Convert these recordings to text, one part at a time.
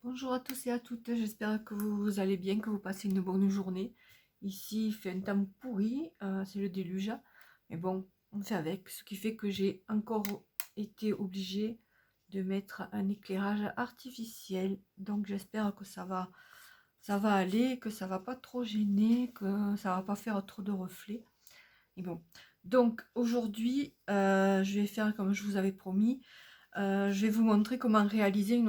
Bonjour à tous et à toutes, j'espère que vous allez bien, que vous passez une bonne journée. Ici, il fait un temps pourri, c'est le déluge. Mais bon, on fait avec, ce qui fait que j'ai encore été obligée de mettre un éclairage artificiel. Donc j'espère que ça va aller, que ça va pas trop gêner, que ça va pas faire trop de reflets. Et bon, donc aujourd'hui, je vais faire comme je vous avais promis. Je vais vous montrer comment réaliser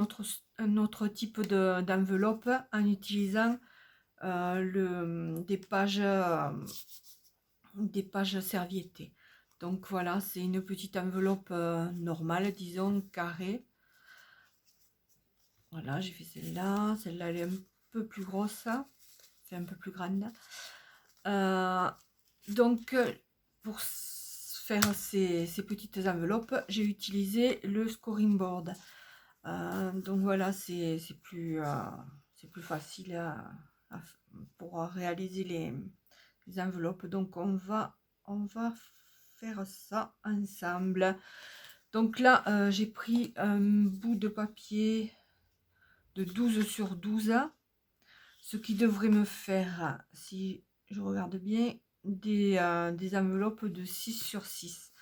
un autre type d'enveloppe en utilisant des pages serviettées. Donc voilà, c'est une petite enveloppe normale, disons carrée. Voilà, j'ai fait celle-là. Celle-là, elle est un peu plus grosse, c'est un peu plus grande. Donc, pour faire ces petites enveloppes, j'ai utilisé le scoring board. Donc voilà, c'est plus facile pour réaliser les enveloppes. Donc on va faire ça ensemble. Donc là, j'ai pris un bout de papier de 12 sur 12, ce qui devrait me faire, si je regarde bien, des enveloppes de 6 sur 6.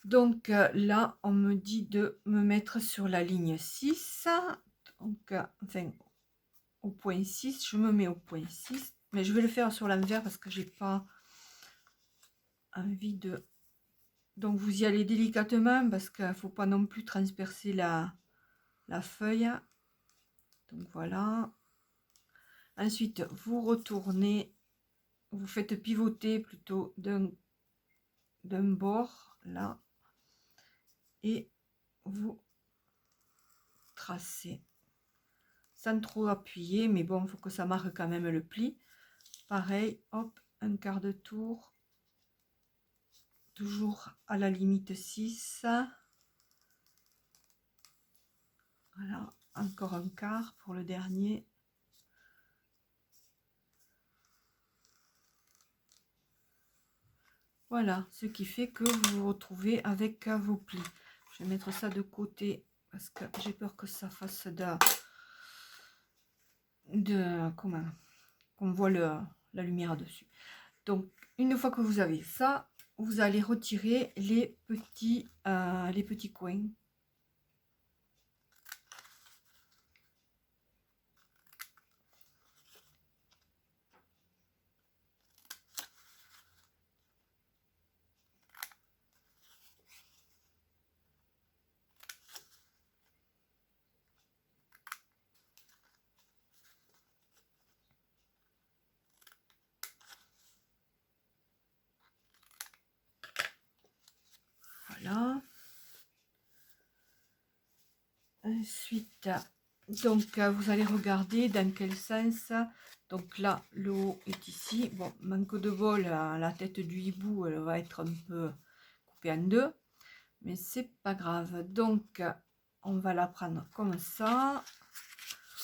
Donc là, on me dit de me mettre sur la ligne 6. Donc, enfin, au point 6, je me mets au point 6. Mais je vais le faire sur l'envers parce que j'ai pas envie de... Donc vous y allez délicatement parce qu'il ne faut pas non plus transpercer la feuille. Donc voilà. Ensuite, vous retournez, vous faites pivoter plutôt d'un bord là et vous tracez sans trop appuyer, mais bon, il faut que ça marque quand même le pli. Pareil, hop, un quart de tour, toujours à la limite 6. Voilà, encore un quart pour le dernier. Voilà, ce qui fait que vous vous retrouvez avec vos plis. Je vais mettre ça de côté parce que j'ai peur que ça fasse comment qu'on voit la lumière dessus. Donc une fois que vous avez ça, vous allez retirer les petits coins. Voilà. Ensuite, donc vous allez regarder dans quel sens. Donc là, le haut est ici. Bon, manque de bol, la tête du hibou, elle va être un peu coupée en deux, mais c'est pas grave. Donc, on va la prendre comme ça.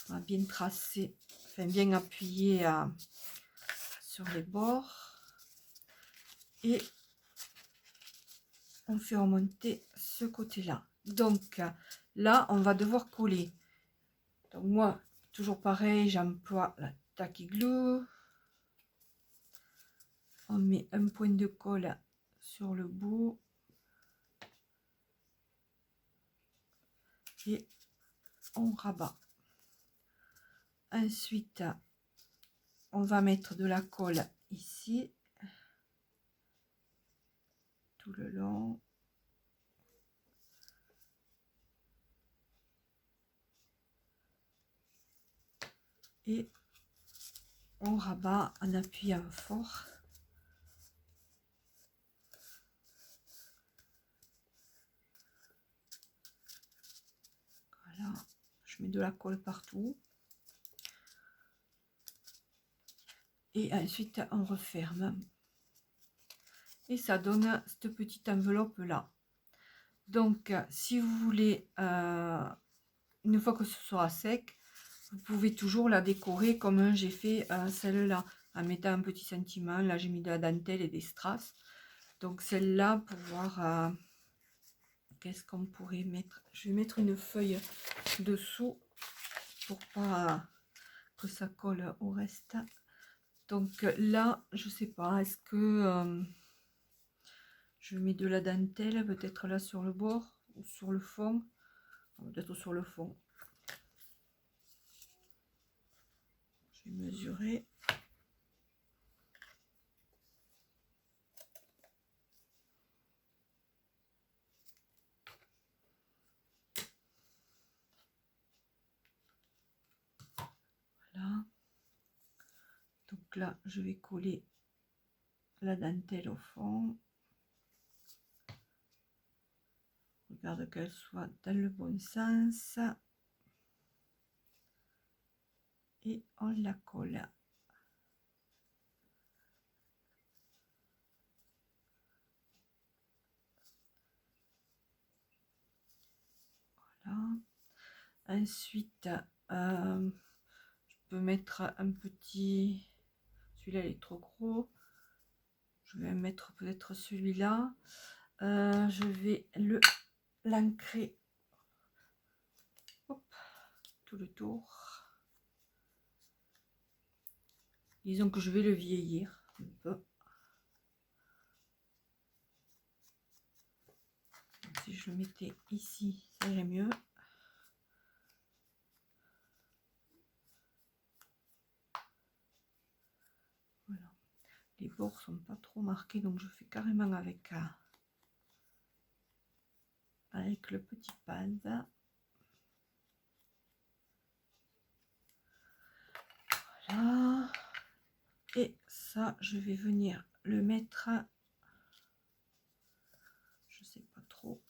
On va bien tracer, enfin bien appuyer sur les bords et on fait remonter ce côté-là. Donc là, on va devoir coller. Donc moi, toujours pareil, j'emploie la tacky glue. On met un point de colle sur le bout. Et on rabat. Ensuite, on va mettre de la colle ici. Tout le long. Et on rabat en appuyant fort. Voilà, je mets de la colle partout. Et ensuite, on referme. Et ça donne cette petite enveloppe là. Donc, si vous voulez, une fois que ce sera sec, vous pouvez toujours la décorer comme j'ai fait celle-là, en mettant un petit sentiment. Là, j'ai mis de la dentelle et des strass. Donc, celle-là, pour voir qu'est-ce qu'on pourrait mettre. Je vais mettre une feuille dessous. pour pas que ça colle au reste. Donc là, je sais pas, est-ce que je mets de la dentelle, peut-être là sur le bord ou sur le fond, peut-être sur le fond. Je vais mesurer. Voilà. Donc là, je vais coller la dentelle au fond. Regarde qu'elle soit dans le bon sens. Et on la colle. Voilà. Ensuite, je peux mettre un petit... Celui-là, il est trop gros. Je vais mettre peut-être celui-là. Je vais l'ancrer tout le tour. Disons que je vais le vieillir un peu. Si je le mettais ici, ça irait mieux. Voilà. Les bords sont pas trop marqués, donc je fais carrément avec le petit pad. Voilà. Et ça, je vais venir le mettre, je sais pas trop,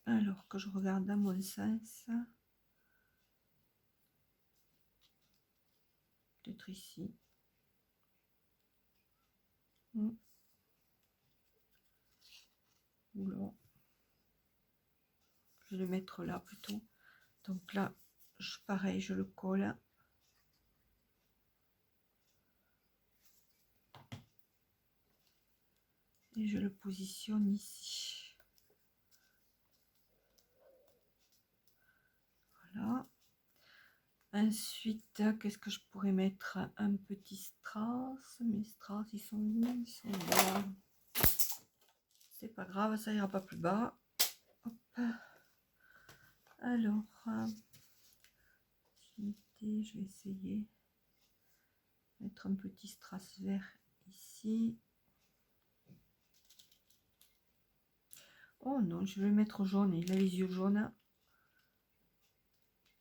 alors que je regarde dans mon sens, peut-être ici. Ou là. Je vais le mettre là plutôt. Donc là, pareil, je le colle. Et je le positionne ici. Voilà. Ensuite, qu'est-ce que je pourrais mettre? Un petit strass. Mes strass, ils sont où? Ils sont là. C'est pas grave, ça ira pas plus bas. Hop. Alors, je vais essayer de mettre un petit strass vert ici. Oh non, je vais le mettre jaune. Il a les yeux jaunes.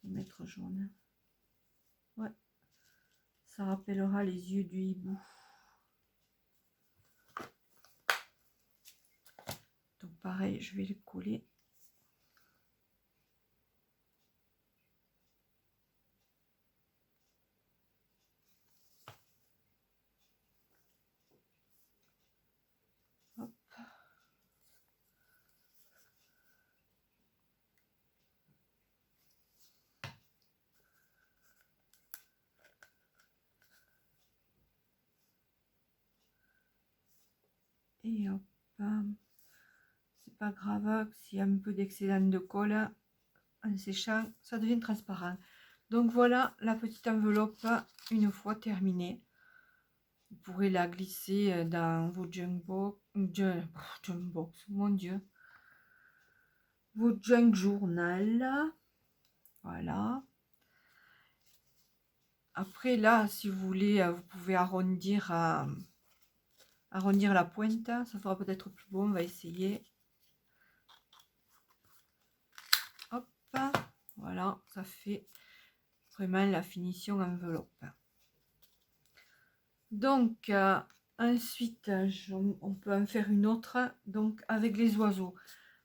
Je vais mettre jaune. Ouais. Ça rappellera les yeux du hibou. Donc pareil, je vais le coller. Hop. Et hop. C'est pas grave s'il y a un peu d'excédent de colle. En séchant, ça devient transparent. Donc voilà la petite enveloppe une fois terminée. Vous pourrez la glisser dans vos junk box, mon Dieu, vos junk journal. Voilà. Après là, si vous voulez, vous pouvez arrondir la pointe. Ça fera peut-être plus beau. On va essayer. Hop, voilà, ça fait vraiment la finition enveloppe. Donc ensuite on peut en faire une autre, donc avec les oiseaux.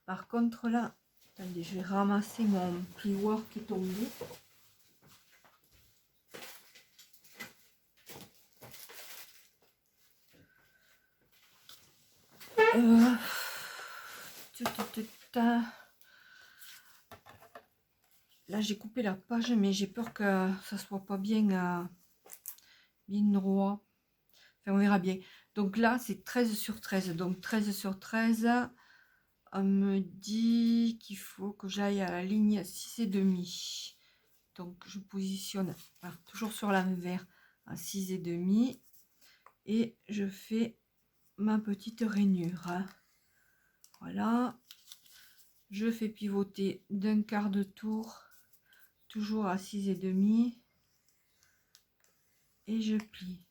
Par contre là, attendez, je vais ramasser mon plioir qui est tombé. Là j'ai coupé la page, mais j'ai peur que ça soit pas bien droit. Enfin, on verra bien. Donc là c'est 13 sur 13, donc 13 sur 13, on me dit qu'il faut que j'aille à la ligne 6,5. Donc je positionne toujours sur l'envers à 6,5 et je fais ma petite rainure. Voilà, je fais pivoter d'un quart de tour, toujours à 6,5 et je plie.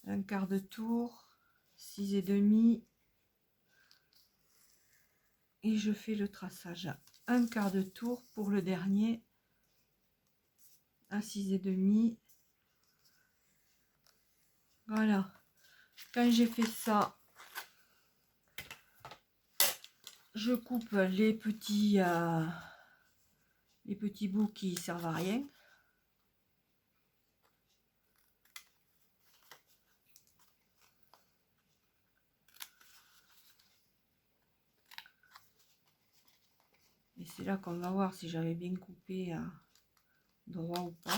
Un quart de tour, 6,5 et je fais le traçage. Un quart de tour pour le dernier à 6,5. Voilà, quand j'ai fait ça, je coupe les petits bouts qui servent à rien. Et c'est là qu'on va voir si j'avais bien coupé droit ou pas.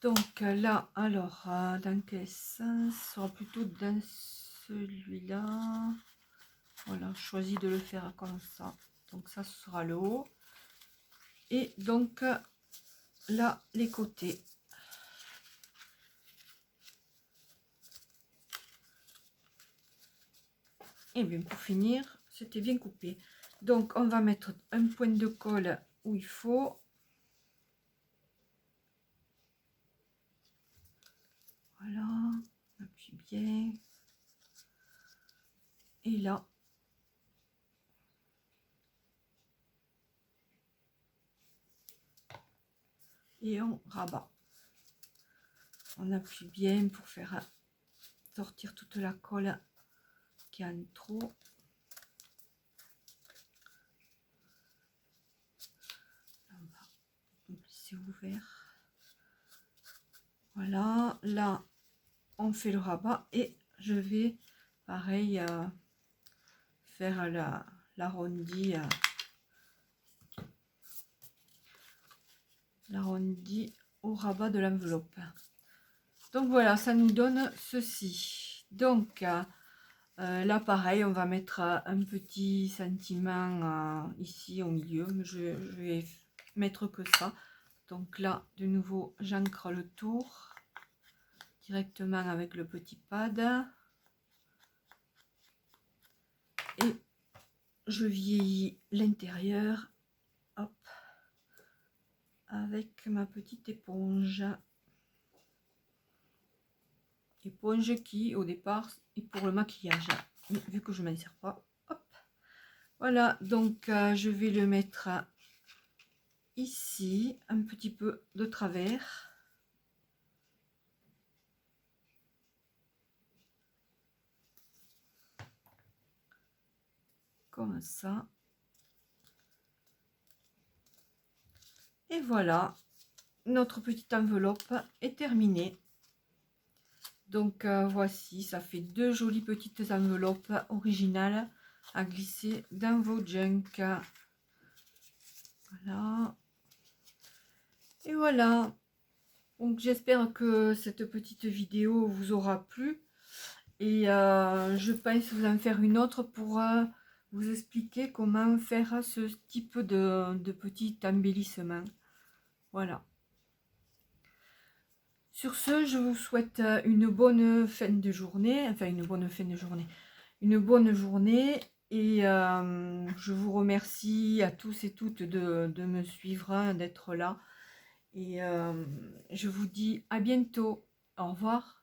Donc là, alors, dans quel sens? Ce sera plutôt dans celui-là. Voilà, je choisis de le faire comme ça. Donc ça, ce sera le haut. Et donc, là, les côtés. Et bien, pour finir, c'était bien coupé. Donc, on va mettre un point de colle où il faut. Voilà, on appuie bien. Et là, et on rabat. On appuie bien pour faire sortir toute la colle qui a un trou. C'est ouvert. Voilà, là on fait le rabat et je vais pareil faire l'arrondi au rabat de l'enveloppe. Donc voilà, ça nous donne ceci. Donc là pareil, on va mettre un petit sentiment ici au milieu. Je vais mettre que ça. Donc là de nouveau j'ancre le tour directement avec le petit pad et je vieillis l'intérieur, hop, avec ma petite éponge qui au départ est pour le maquillage, mais vu que je m'en sers pas, hop, voilà. Donc je vais le mettre ici un petit peu de travers. Comme ça. Et voilà, notre petite enveloppe est terminée. Donc voici, ça fait deux jolies petites enveloppes originales à glisser dans vos junk. Voilà. Et voilà. Donc j'espère que cette petite vidéo vous aura plu. Et je pense vous en faire une autre pour vous expliquer comment faire ce type de petit embellissement. Voilà. Sur ce, je vous souhaite une bonne fin de journée, enfin une bonne fin de journée, une bonne journée et je vous remercie à tous et toutes de me suivre, d'être là et je vous dis à bientôt. Au revoir.